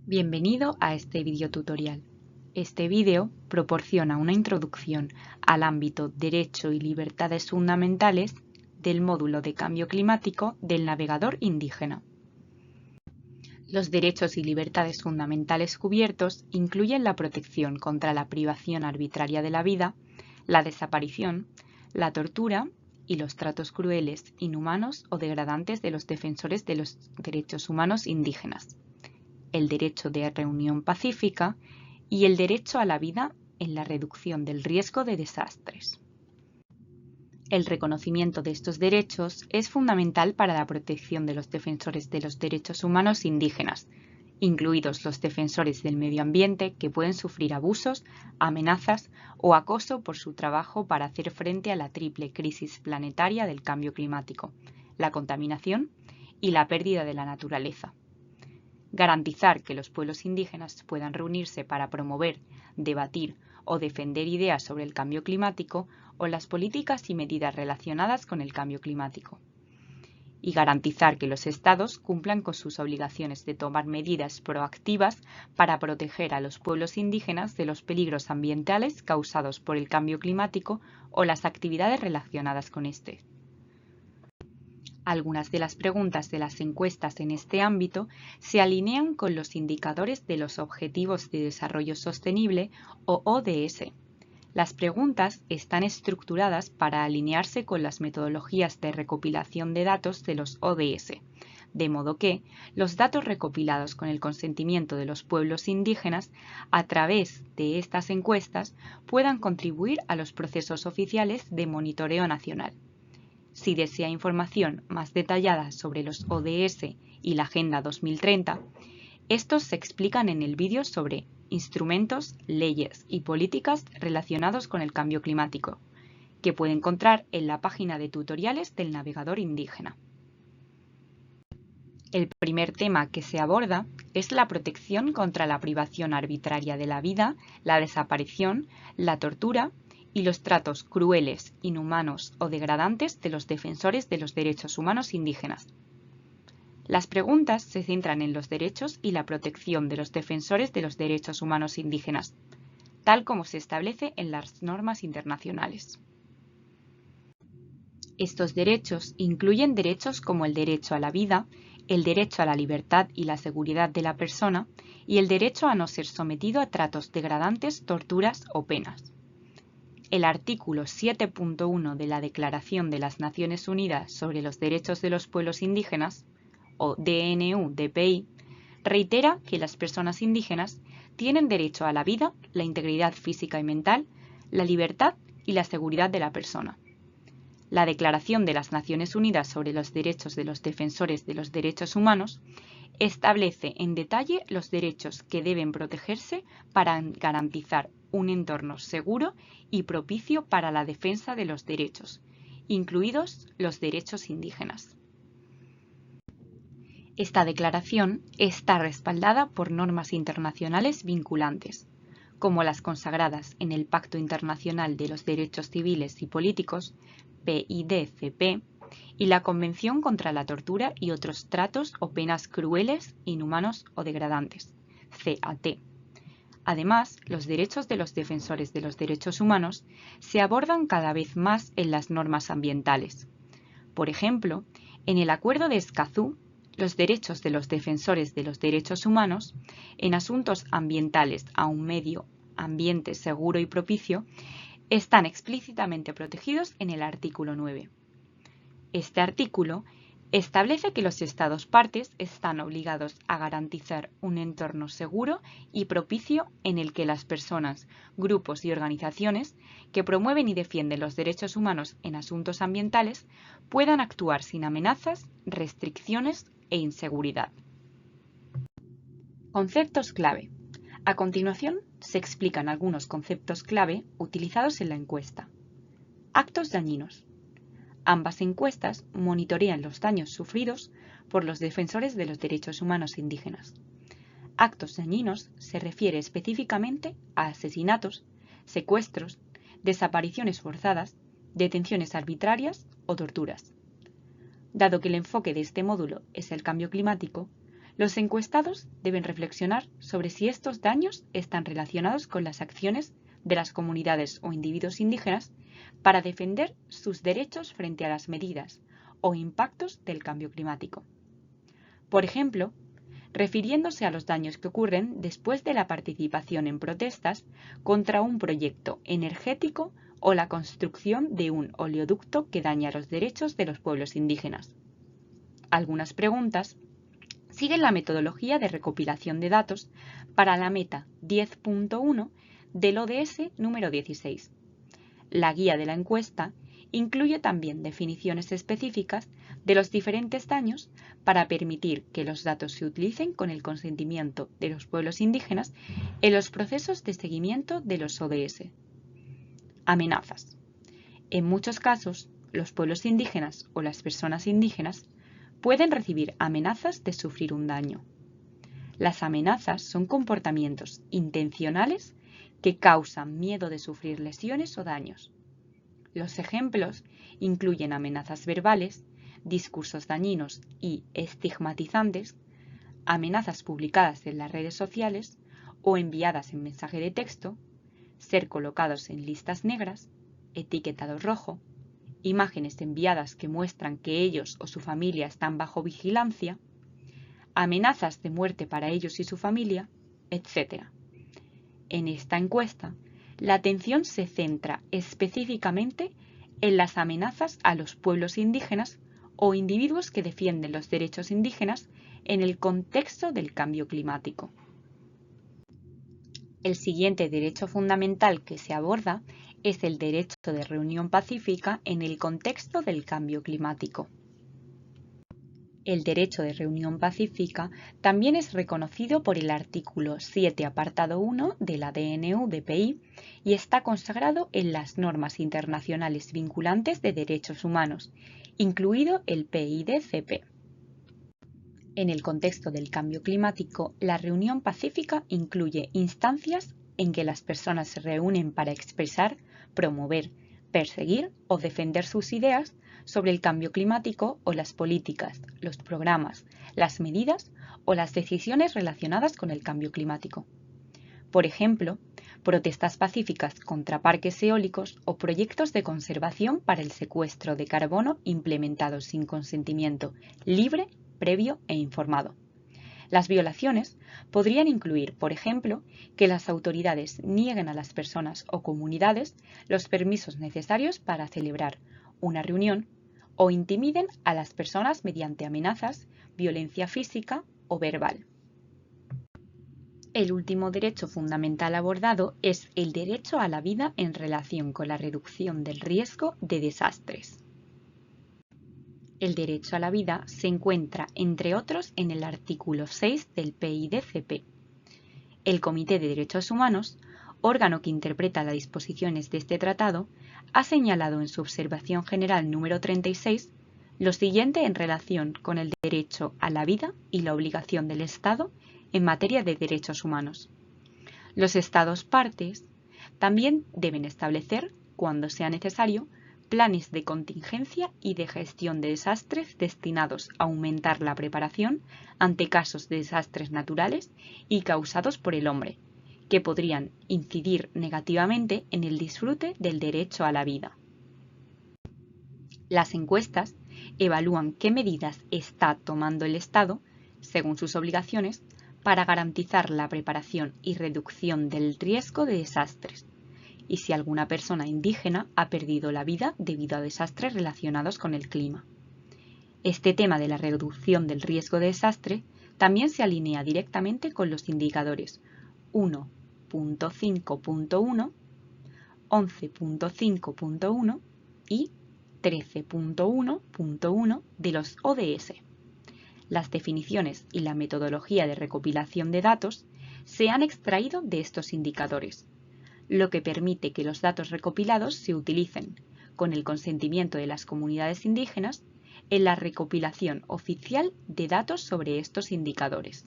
Bienvenido a este video tutorial. Este vídeo proporciona una introducción al ámbito Derecho y Libertades Fundamentales del módulo de Cambio Climático del navegador indígena. Los derechos y libertades fundamentales cubiertos incluyen la protección contra la privación arbitraria de la vida, la desaparición, la tortura y los tratos crueles, inhumanos o degradantes de los defensores de los derechos humanos indígenas, el derecho de reunión pacífica y el derecho a la vida en la reducción del riesgo de desastres. El reconocimiento de estos derechos es fundamental para la protección de los defensores de los derechos humanos indígenas, incluidos los defensores del medio ambiente que pueden sufrir abusos, amenazas o acoso por su trabajo para hacer frente a la triple crisis planetaria del cambio climático, la contaminación y la pérdida de la naturaleza. Garantizar que los pueblos indígenas puedan reunirse para promover, debatir o defender ideas sobre el cambio climático o las políticas y medidas relacionadas con el cambio climático. Y garantizar que los Estados cumplan con sus obligaciones de tomar medidas proactivas para proteger a los pueblos indígenas de los peligros ambientales causados por el cambio climático o las actividades relacionadas con este. Algunas de las preguntas de las encuestas en este ámbito se alinean con los indicadores de los Objetivos de Desarrollo Sostenible o ODS. Las preguntas están estructuradas para alinearse con las metodologías de recopilación de datos de los ODS, de modo que los datos recopilados con el consentimiento de los pueblos indígenas a través de estas encuestas puedan contribuir a los procesos oficiales de monitoreo nacional. Si desea información más detallada sobre los ODS y la Agenda 2030, estos se explican en el vídeo sobre instrumentos, leyes y políticas relacionados con el cambio climático, que puede encontrar en la página de tutoriales del navegador indígena. El primer tema que se aborda es la protección contra la privación arbitraria de la vida, la desaparición, la tortura y los tratos crueles, inhumanos o degradantes de los defensores de los derechos humanos indígenas. Las preguntas se centran en los derechos y la protección de los defensores de los derechos humanos indígenas, tal como se establece en las normas internacionales. Estos derechos incluyen derechos como el derecho a la vida, el derecho a la libertad y la seguridad de la persona y el derecho a no ser sometido a tratos degradantes, torturas o penas. El artículo 7.1 de la Declaración de las Naciones Unidas sobre los Derechos de los Pueblos Indígenas, o DNU-DPI, reitera que las personas indígenas tienen derecho a la vida, la integridad física y mental, la libertad y la seguridad de la persona. La Declaración de las Naciones Unidas sobre los Derechos de los Defensores de los Derechos Humanos establece en detalle los derechos que deben protegerse para garantizar un entorno seguro y propicio para la defensa de los derechos, incluidos los derechos indígenas. Esta declaración está respaldada por normas internacionales vinculantes, como las consagradas en el Pacto Internacional de los Derechos Civiles y Políticos, PIDCP, y la Convención contra la Tortura y otros tratos o penas crueles, inhumanos o degradantes, CAT. Además, los derechos de los defensores de los derechos humanos se abordan cada vez más en las normas ambientales. Por ejemplo, en el Acuerdo de Escazú, los derechos de los defensores de los derechos humanos en asuntos ambientales a un medio ambiente seguro y propicio están explícitamente protegidos en el artículo 9. Este artículo establece que los Estados partes están obligados a garantizar un entorno seguro y propicio en el que las personas, grupos y organizaciones que promueven y defienden los derechos humanos en asuntos ambientales puedan actuar sin amenazas, restricciones e inseguridad. Conceptos clave. A continuación se explican algunos conceptos clave utilizados en la encuesta. Actos dañinos. Ambas encuestas monitorean los daños sufridos por los defensores de los derechos humanos indígenas. Actos dañinos se refiere específicamente a asesinatos, secuestros, desapariciones forzadas, detenciones arbitrarias o torturas. Dado que el enfoque de este módulo es el cambio climático, Los encuestados deben reflexionar sobre si estos daños están relacionados con las acciones de las comunidades o individuos indígenas para defender sus derechos frente a las medidas o impactos del cambio climático. Por ejemplo, refiriéndose a los daños que ocurren después de la participación en protestas contra un proyecto energético o la construcción de un oleoducto que daña los derechos de los pueblos indígenas. Algunas preguntas siguen la metodología de recopilación de datos para la meta 10.1 del ODS número 16. La guía de la encuesta incluye también definiciones específicas de los diferentes daños para permitir que los datos se utilicen con el consentimiento de los pueblos indígenas en los procesos de seguimiento de los ODS. Amenazas. En muchos casos, los pueblos indígenas o las personas indígenas pueden recibir amenazas de sufrir un daño. Las amenazas son comportamientos intencionales que causan miedo de sufrir lesiones o daños. Los ejemplos incluyen amenazas verbales, discursos dañinos y estigmatizantes, amenazas publicadas en las redes sociales o enviadas en mensaje de texto, ser colocados en listas negras, etiquetados rojo, imágenes enviadas que muestran que ellos o su familia están bajo vigilancia, amenazas de muerte para ellos y su familia, etc. En esta encuesta, la atención se centra específicamente en las amenazas a los pueblos indígenas o individuos que defienden los derechos indígenas en el contexto del cambio climático. El siguiente derecho fundamental que se aborda es el derecho de reunión pacífica en el contexto del cambio climático. El derecho de reunión pacífica también es reconocido por el artículo 7, apartado 1 de la DNU-DPI y está consagrado en las normas internacionales vinculantes de derechos humanos, incluido el PIDCP. En el contexto del cambio climático, la reunión pacífica incluye instancias en que las personas se reúnen para expresar, promover, perseguir o defender sus ideas sobre el cambio climático o las políticas, los programas, las medidas o las decisiones relacionadas con el cambio climático. Por ejemplo, protestas pacíficas contra parques eólicos o proyectos de conservación para el secuestro de carbono implementados sin consentimiento libre, previo e informado. Las violaciones podrían incluir, por ejemplo, que las autoridades nieguen a las personas o comunidades los permisos necesarios para celebrar una reunión o intimiden a las personas mediante amenazas, violencia física o verbal. El último derecho fundamental abordado es el derecho a la vida en relación con la reducción del riesgo de desastres. El derecho a la vida se encuentra, entre otros, en el artículo 6 del PIDCP. El Comité de Derechos Humanos, órgano que interpreta las disposiciones de este tratado, ha señalado en su observación general número 36 lo siguiente en relación con el derecho a la vida y la obligación del Estado en materia de derechos humanos. Los Estados partes también deben establecer, cuando sea necesario, planes de contingencia y de gestión de desastres destinados a aumentar la preparación ante casos de desastres naturales y causados por el hombre, que podrían incidir negativamente en el disfrute del derecho a la vida. Las encuestas evalúan qué medidas está tomando el Estado, según sus obligaciones, para garantizar la preparación y reducción del riesgo de desastres, y si alguna persona indígena ha perdido la vida debido a desastres relacionados con el clima. Este tema de la reducción del riesgo de desastre también se alinea directamente con los indicadores 1.5.1, 11.5.1 y 13.1.1 de los ODS. Las definiciones y la metodología de recopilación de datos se han extraído de estos indicadores, lo que permite que los datos recopilados se utilicen, con el consentimiento de las comunidades indígenas, en la recopilación oficial de datos sobre estos indicadores.